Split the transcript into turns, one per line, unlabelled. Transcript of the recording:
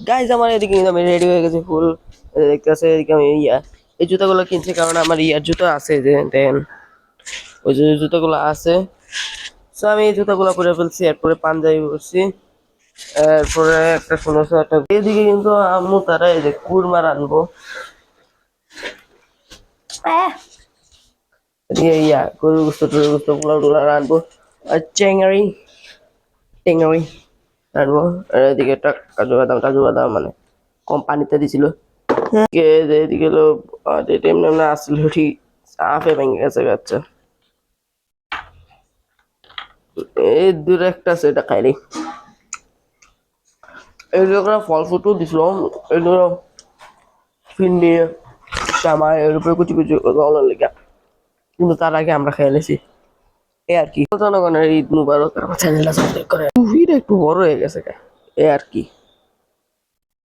Guys আমার এদিকে কিন্তু আমি রেডি হয়ে গেছি ফুল দেখতেছে এদিকে আমি এই জুতাগুলো কিনছি কারণ আমার ইয়ার জুতো আছে যে দেন ওই যে জুতোগুলো আছে। তো আমি এই জুতোগুলো পরে ফেলছি, এরপরে পাঞ্জাবি পরছি, এরপরে একটা 1600 টাকা। এদিকে কিন্তু আম্মু তারা এই যে কুরমা রানবো, এদিকে গরুর গোস্ত টরুর গোস্ত পোলাও টোলা রানবো, আর চেঙ্গারি টেঙ্গারি রানবো। আর এদিকে একটা কাজু বাদাম মানে কম পানিতে দিছিল। এদিকে হলো এমনি এমনি আসছিল ঠিক আপে ভেঙে গেছে বাচ্চা, এই দূরে একটা আছে এটা খাইনি। এই লোকরা ফল ফুটও দিছিল, এগুলো ফিন্ডি জামাই এর উপরে কুচি কুচি রঙের লেখা, কিন্তু তার আগে আমরা খেয়ে নিয়েছি। এই আর কি, জনগণের ঈদ মুবারক, আমার চ্যানেলটা সাবস্ক্রাইব করে। একটু বড় হয়ে গেছে এ আর কি।